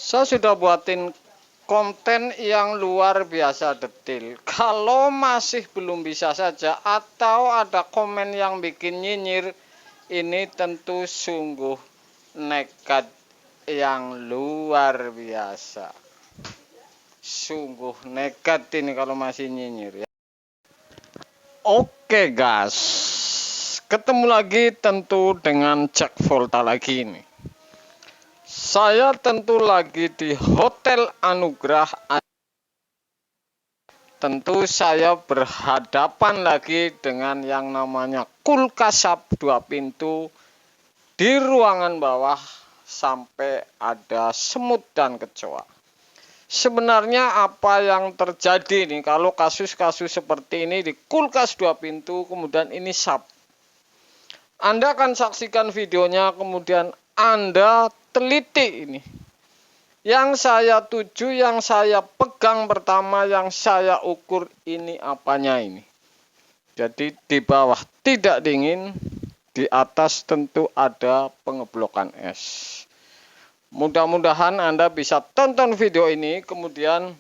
Saya sudah buatin konten yang luar biasa detail. Kalau masih belum bisa saja atau ada komen yang bikin nyinyir, ini tentu sungguh nekat yang luar biasa. Sungguh nekat ini kalau masih nyinyir ya. Oke guys, ketemu lagi tentu dengan Jack Volta lagi ini. Saya tentu lagi di Hotel Anugrah. Tentu saya berhadapan lagi dengan yang namanya kulkas sap 2 pintu di ruangan bawah sampai ada semut dan kecoa. Sebenarnya apa yang terjadi nih kalau kasus-kasus seperti ini di kulkas 2 pintu kemudian ini sap. Anda akan saksikan videonya kemudian Anda teliti ini. Yang saya tuju, yang saya pegang pertama, yang saya ukur ini apanya ini. Jadi di bawah tidak dingin, di atas tentu ada pengeblokan es. Mudah-mudahan Anda bisa tonton video ini, kemudian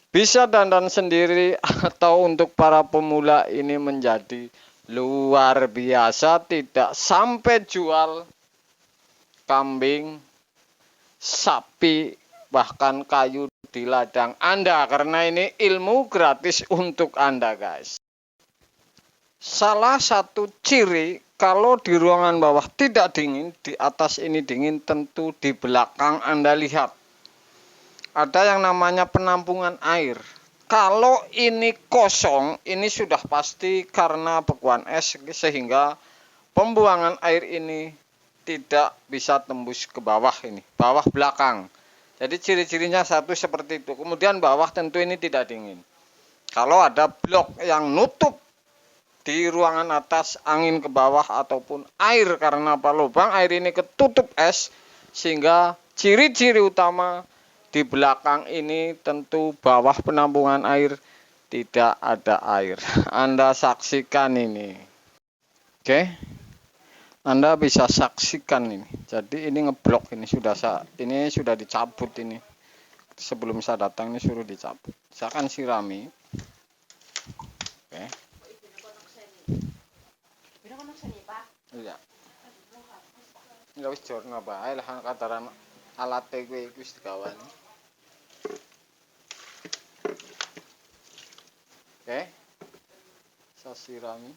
bisa dandan sendiri atau untuk para pemula ini menjadi luar biasa, tidak sampai jual kambing, sapi, bahkan kayu di ladang Anda, karena ini ilmu gratis untuk Anda guys. Salah satu ciri kalau di ruangan bawah tidak dingin, di atas ini dingin, tentu di belakang Anda lihat ada yang namanya penampungan air. Kalau ini kosong, ini sudah pasti karena bekuan es sehingga pembuangan air ini tidak bisa tembus ke bawah ini, bawah belakang. Jadi ciri-cirinya satu seperti itu. Kemudian bawah tentu ini tidak dingin. Kalau ada blok yang nutup di ruangan atas, angin ke bawah ataupun air karena apa, lubang air ini ketutup es, sehingga ciri-ciri utama di belakang ini tentu bawah penampungan air tidak ada air. Anda saksikan ini. Oke. Anda bisa saksikan ini. Jadi ini ngeblok, ini sudah dicabut ini. Sebelum saya datang ini suruh dicabut. Saya akan sirami. Oke. Iya. Enggak wis jorno bae lah kataran alate kuwi wis digawan. Oke. Saya sirami.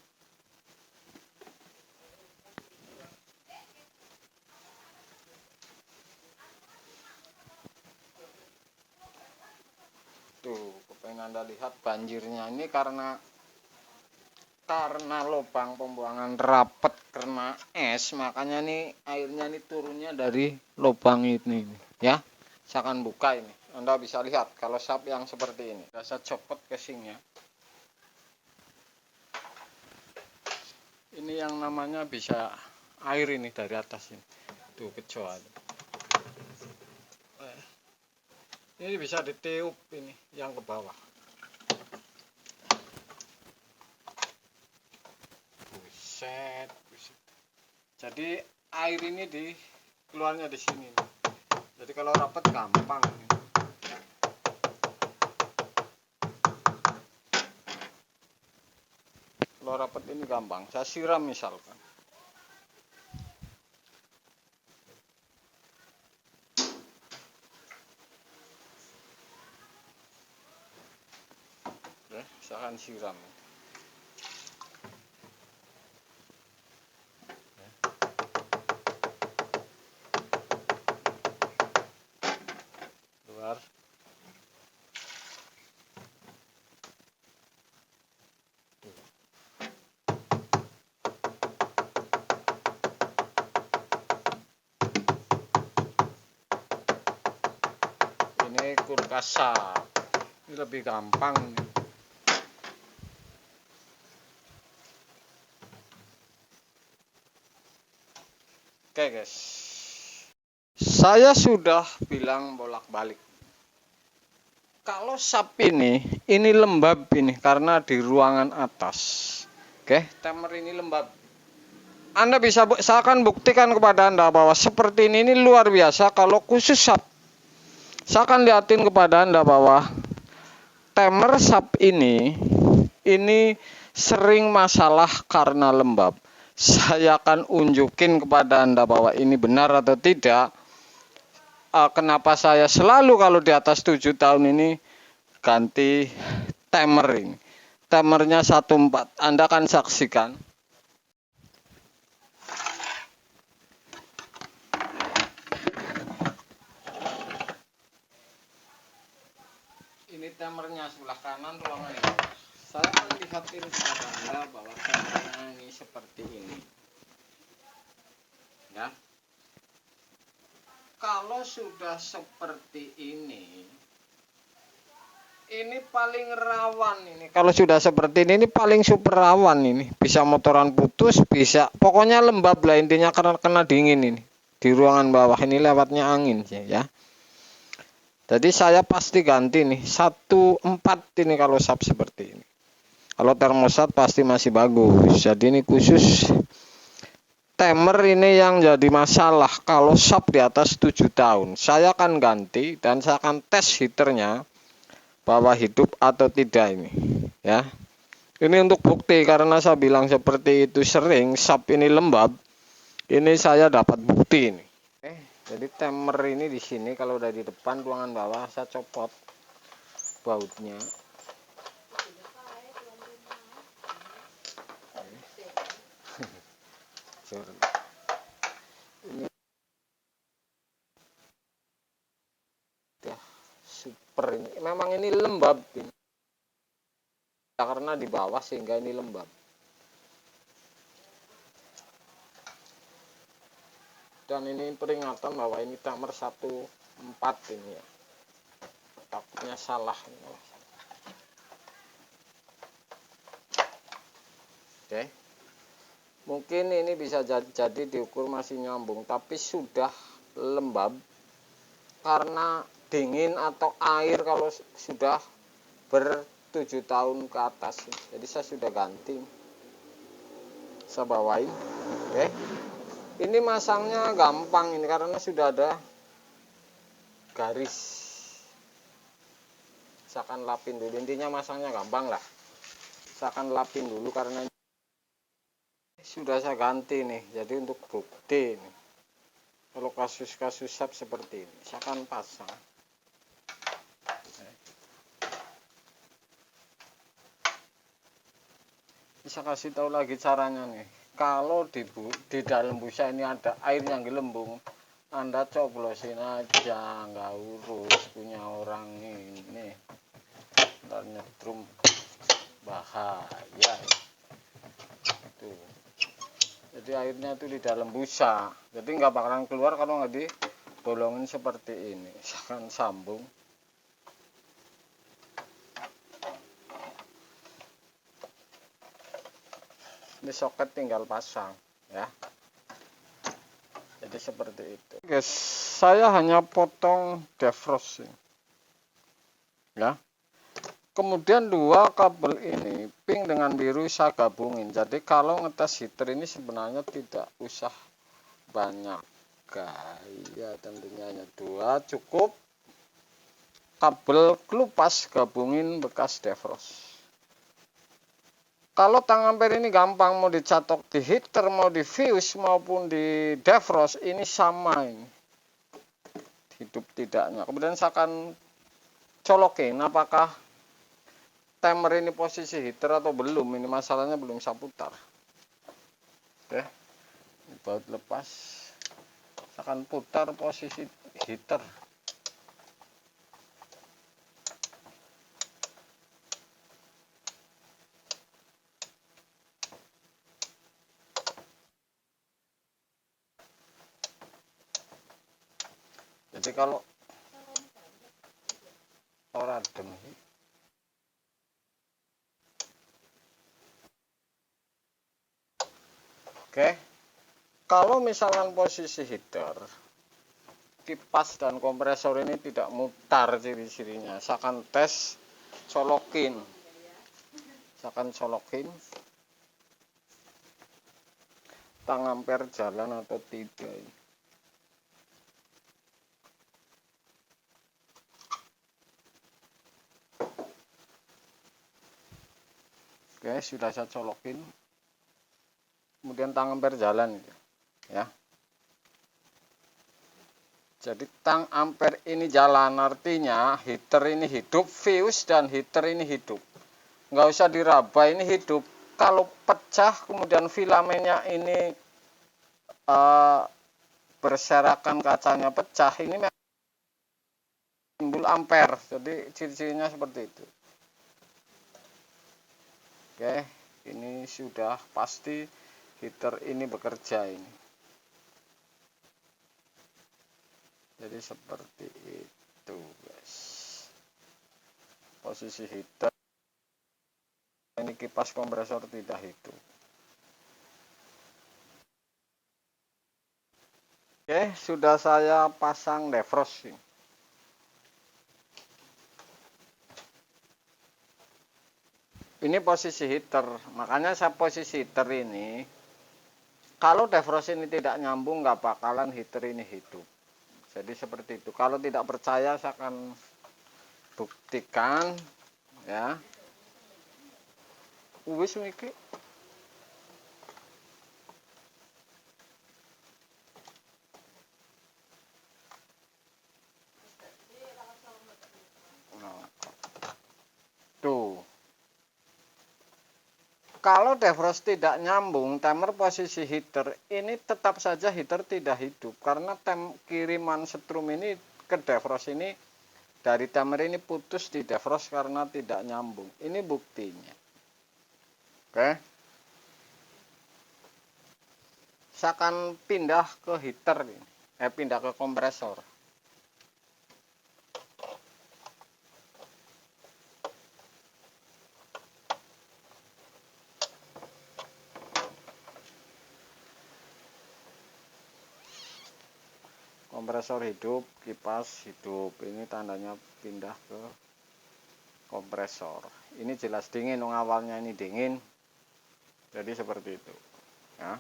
Tuh, kepengen Anda lihat banjirnya ini karena lubang pembuangan rapat karena es, makanya nih airnya ini turunnya dari lubang ini ya. Saya akan buka ini. Anda bisa lihat kalau sap yang seperti ini. Saya copot casingnya. Ini yang namanya bisa air ini dari atas ini. Tuh kecoa. Ini bisa ditiup ini yang ke bawah. Buset, buset. Jadi air ini keluarnya di sini. Jadi kalau rapat gampang. Kalau rapat ini gampang. Saya siram misalkan. Saya akan siram. Luar. Ini kulkas sap. Ini lebih gampang. Oke guys, saya sudah bilang bolak-balik. Kalau sap ini lembab ini karena di ruangan atas. Oke, timer ini lembab. Saya akan buktikan kepada Anda bahwa seperti ini luar biasa kalau khusus sap. Saya akan lihatin kepada Anda bahwa timer sub ini sering masalah karena lembab. Saya akan unjukin kepada Anda bahwa ini benar atau tidak. Kenapa saya selalu kalau di atas 7 tahun ini ganti timer ini. Timernya 14. Anda akan saksikan. Ini timernya sebelah kanan ruangan ini. Saya akan lihatin kepada Anda bahwa timernya ini seperti ini. Ya. Kalau sudah seperti ini paling rawan ini. Kalau sudah seperti ini paling super rawan ini. Bisa motoran putus, bisa. Pokoknya lembab lah intinya karena kena dingin ini. Di ruangan bawah ini lewatnya angin ya. Jadi saya pasti ganti nih 14 ini kalau sub seperti ini. Kalau termostat pasti masih bagus. Jadi ini khusus timer ini yang jadi masalah kalau sub di atas 7 tahun. Saya akan ganti dan saya akan tes heaternya bahwa hidup atau tidak ini ya. Ini untuk bukti karena saya bilang seperti itu sering sub ini lembab. Ini saya dapat bukti ini. Jadi timer ini di sini kalau udah di depan ruangan bawah saya copot bautnya. Ini ya super ini. Memang ini lembab ini. Karena di bawah sehingga ini lembab. Dan ini peringatan bahwa ini timer 14 ini ya. Takutnya salah. Oke. Mungkin ini bisa jadi diukur masih nyambung, tapi sudah lembab karena dingin atau air kalau sudah ber-7 tahun ke atas. Jadi saya sudah ganti. Saya bawain. Oke. Ini masangnya gampang ini karena sudah ada garis. Saya akan lapin dulu. Intinya masangnya gampang lah. Saya akan lapin dulu karena sudah saya ganti nih. Jadi untuk bukti nih. Kalau kasus-kasus sub seperti ini, saya akan pasang. Bisa kasih tahu lagi caranya nih. Kalau di dalam busa ini ada air yang gelembung, Anda coblosin aja, nggak urus punya orang ini. Ntar nyetrum bahaya. Tuh. Jadi airnya itu di dalam busa, jadi nggak bakalan keluar kalau nggak dibolongin seperti ini. Saya akan sambung. Ini soket tinggal pasang ya. Jadi seperti itu guys. Saya hanya potong defrost ya. Kemudian dua kabel ini pink dengan biru saya gabungin. Jadi kalau ngetes heater ini sebenarnya tidak usah banyak gaya, tentunya hanya dua cukup. Kabel kelupas gabungin bekas defrost. Kalau tang ampere ini gampang, mau dicatok di heater, mau di fuse maupun di defrost ini sama ini. Hidup tidaknya. Kemudian saya akan colokin apakah timer ini posisi heater atau belum. Ini masalahnya belum saya putar. Oke. Ini baut lepas. Saya akan putar posisi heater. Jadi kalau orang adem oke, kalau misalkan posisi heater, kipas dan kompresor ini tidak mutar ciri-cirinya. Saya akan tes colokin. Saya akan colokin tang ampere jalan atau tidak. Oke, sudah saya colokin. Kemudian tang ampere jalan ya. Jadi tang ampere ini jalan, artinya heater ini hidup, fuse dan heater ini hidup. Nggak usah diraba, ini hidup. Kalau pecah kemudian filamennya ini berserakan, kacanya pecah, ini timbul ampere. Jadi ciri-cirinya seperti itu. Oke, ini sudah pasti heater ini bekerja ini. Jadi seperti itu guys, posisi heater ini, kipas kompresor tidak hidup. Oke, sudah saya pasang defrost ini. Ini posisi heater, makanya saya posisi heater ini, kalau defrost ini tidak nyambung nggak bakalan heater ini hidup. Jadi seperti itu. Kalau tidak percaya saya akan buktikan ya. Wis iki. Tuh. Kalau defrost tidak nyambung, timer posisi heater ini tetap saja heater tidak hidup karena kiriman setrum ini ke defrost ini dari timer ini putus di defrost karena tidak nyambung. Ini buktinya. Oke. Saya akan pindah ke heater ini. Pindah ke kompresor. Kompresor hidup, kipas hidup. Ini tandanya pindah ke kompresor. Ini jelas dingin, awalnya ini dingin. Jadi seperti itu. Ya.